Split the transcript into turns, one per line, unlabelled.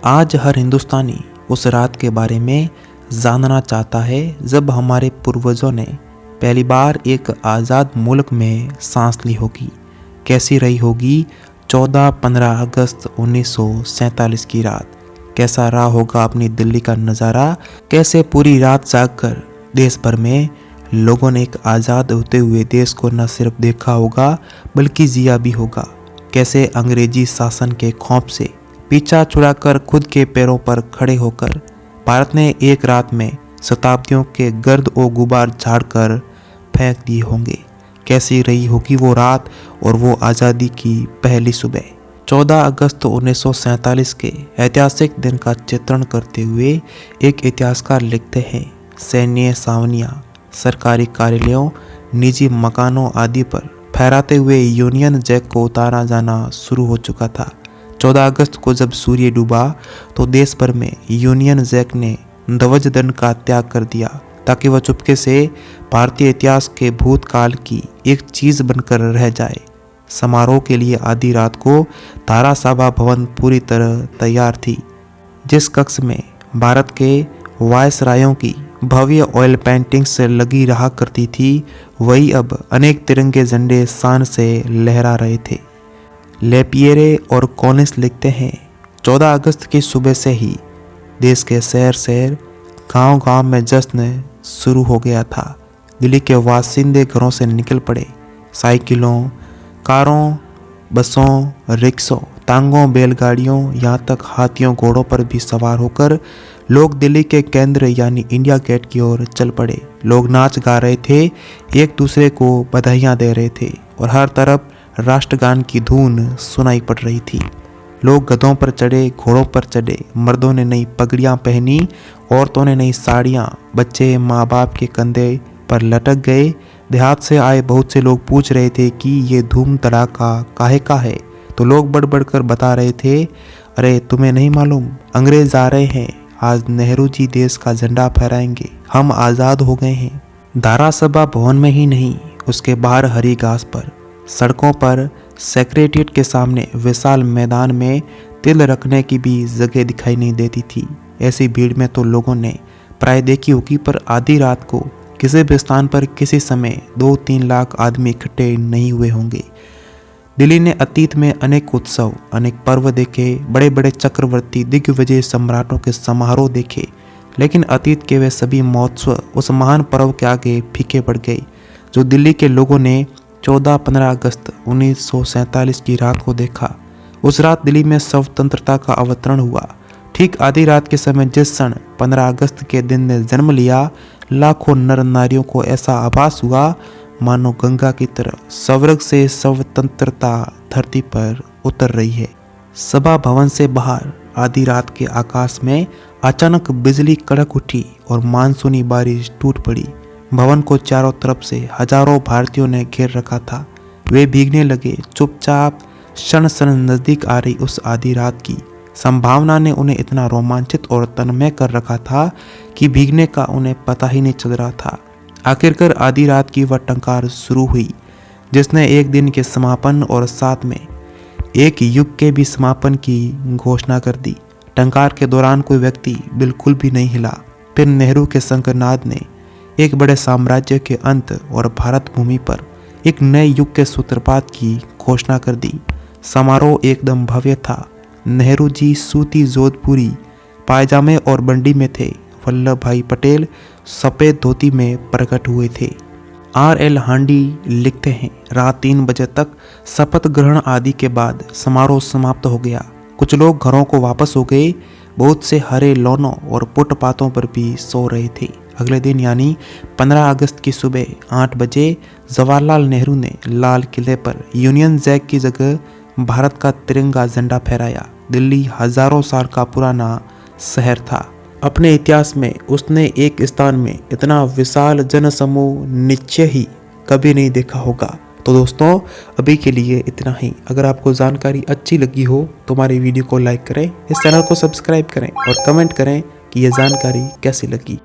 आज हर हिंदुस्तानी उस रात के बारे में जानना चाहता है जब हमारे पूर्वजों ने पहली बार एक आज़ाद मुल्क में सांस ली होगी। कैसी रही होगी 14-15 अगस्त 1947 की रात। कैसा रहा होगा अपनी दिल्ली का नज़ारा। कैसे पूरी रात जागकर देश भर में लोगों ने एक आज़ाद होते हुए देश को न सिर्फ देखा होगा बल्कि जिया भी होगा। कैसे अंग्रेजी शासन के खौफ से पीछा छुड़ाकर खुद के पैरों पर खड़े होकर भारत ने एक रात में शताब्दियों के गर्द और गुबार झाड़कर फेंक दिए होंगे। कैसी रही होगी वो रात और वो आज़ादी की पहली सुबह। 14 अगस्त 1947 के ऐतिहासिक दिन का चित्रण करते हुए एक इतिहासकार लिखते हैं, सैन्य छावनियां, सरकारी कार्यालयों, निजी मकानों आदि पर फहराते हुए यूनियन जैक को उतारा जाना शुरू हो चुका था। 14 अगस्त को जब सूर्य डूबा तो देश भर में यूनियन जैक ने ध्वज दंड का त्याग कर दिया ताकि वह चुपके से भारतीय इतिहास के भूतकाल की एक चीज बनकर रह जाए। समारोह के लिए आधी रात को तारा सभा भवन पूरी तरह तैयार थी। जिस कक्ष में भारत के वायसरायों की भव्य ऑयल पेंटिंग से लगी रहा करती थी, वही अब अनेक तिरंगे झंडे शान से लहरा रहे थे। लेपियरे और कॉलिंस लिखते हैं, 14 अगस्त की सुबह से ही देश के शहर शहर गांव-गांव में जश्न शुरू हो गया था। दिल्ली के वासिंदे घरों से निकल पड़े। साइकिलों, कारों, बसों, रिक्शों, टांगों, बैलगाड़ियों, यहाँ तक हाथियों घोड़ों पर भी सवार होकर लोग दिल्ली के केंद्र यानी इंडिया गेट की ओर चल पड़े। लोग नाच गा रहे थे, एक दूसरे को बधाइयाँ दे रहे थे और हर तरफ राष्ट्रगान की धुन सुनाई पड़ रही थी। लोग गधों पर चढ़े, घोड़ों पर चढ़े, मर्दों ने नई पगड़ियाँ पहनी, औरतों ने नई साड़ियाँ, बच्चे माँ बाप के कंधे पर लटक गए। देहात से आए बहुत से लोग पूछ रहे थे कि ये धूम धड़ाका काहे का है, तो लोग बढ़ बढ़ कर बता रहे थे, अरे तुम्हें नहीं मालूम, अंग्रेज आ रहे हैं, आज नेहरू जी देश का झंडा फहराएंगे, हम आज़ाद हो गए हैं। धारा सभा भवन में ही नहीं, उसके बाहर हरी घास पर, सड़कों पर, सेक्रेटेरिएट के सामने विशाल मैदान में तिल रखने की भी जगह दिखाई नहीं देती थी। ऐसी भीड़ में तो लोगों ने प्राय देखी होगी, पर आधी रात को किसी भी स्थान पर किसी समय 2-3 लाख आदमी इकट्ठे नहीं हुए होंगे। दिल्ली ने अतीत में अनेक उत्सव, अनेक पर्व देखे, बड़े बड़े चक्रवर्ती दिग्विजय सम्राटों के समारोह देखे, लेकिन अतीत के वे सभी महोत्सव उस महान पर्व के आगे फीके पड़ गए जो दिल्ली के लोगों ने 14-15 अगस्त 1947 की रात को देखा। उस रात दिल्ली में स्वतंत्रता का अवतरण हुआ। ठीक आधी रात के समय जिस क्षण 15 अगस्त के दिन ने जन्म लिया, लाखों नर नारियों को ऐसा आभास हुआ मानो गंगा की तरह स्वर्ग से स्वतंत्रता धरती पर उतर रही है। सभा भवन से बाहर आधी रात के आकाश में अचानक बिजली कड़क उठी और मानसूनी बारिश टूट पड़ी। भवन को चारों तरफ से हजारों भारतीयों ने घेर रखा था। वे भीगने लगे। चुपचाप क्षण क्षण नजदीक आ रही उस आधी रात की संभावना ने उन्हें इतना रोमांचित और तन्मय कर रखा था कि भीगने का उन्हें पता ही नहीं चल रहा था। आखिरकार आधी रात की वह टंकार शुरू हुई जिसने एक दिन के समापन और साथ में एक युग के भी समापन की घोषणा कर दी। टंकार के दौरान कोई व्यक्ति बिल्कुल भी नहीं हिला। फिर नेहरू के शंखनाद ने एक बड़े साम्राज्य के अंत और भारत भूमि पर एक नए युग के सूत्रपात की घोषणा कर दी। समारोह एकदम भव्य था। नेहरू जी सूती जोधपुरी पायजामे और बंडी में थे। वल्लभ भाई पटेल सफ़ेद धोती में प्रकट हुए थे। R.L. हांडी लिखते हैं, रात 3 बजे तक शपथ ग्रहण आदि के बाद समारोह समाप्त हो गया। कुछ लोग घरों को वापस हो गए। बहुत से हरे लौनों और फुटपाथों पर भी सो रहे थे। अगले दिन यानी 15 अगस्त की सुबह 8 बजे जवाहरलाल नेहरू ने लाल किले पर यूनियन जैक की जगह भारत का तिरंगा झंडा फहराया। दिल्ली हजारों साल का पुराना शहर था। अपने इतिहास में उसने एक स्थान में इतना विशाल जनसमूह निश्चय ही कभी नहीं देखा होगा। तो दोस्तों, अभी के लिए इतना ही। अगर आपको जानकारी अच्छी लगी हो तो हमारी वीडियो को लाइक करें, इस चैनल को सब्सक्राइब करें और कमेंट करें कि यह जानकारी कैसी लगी।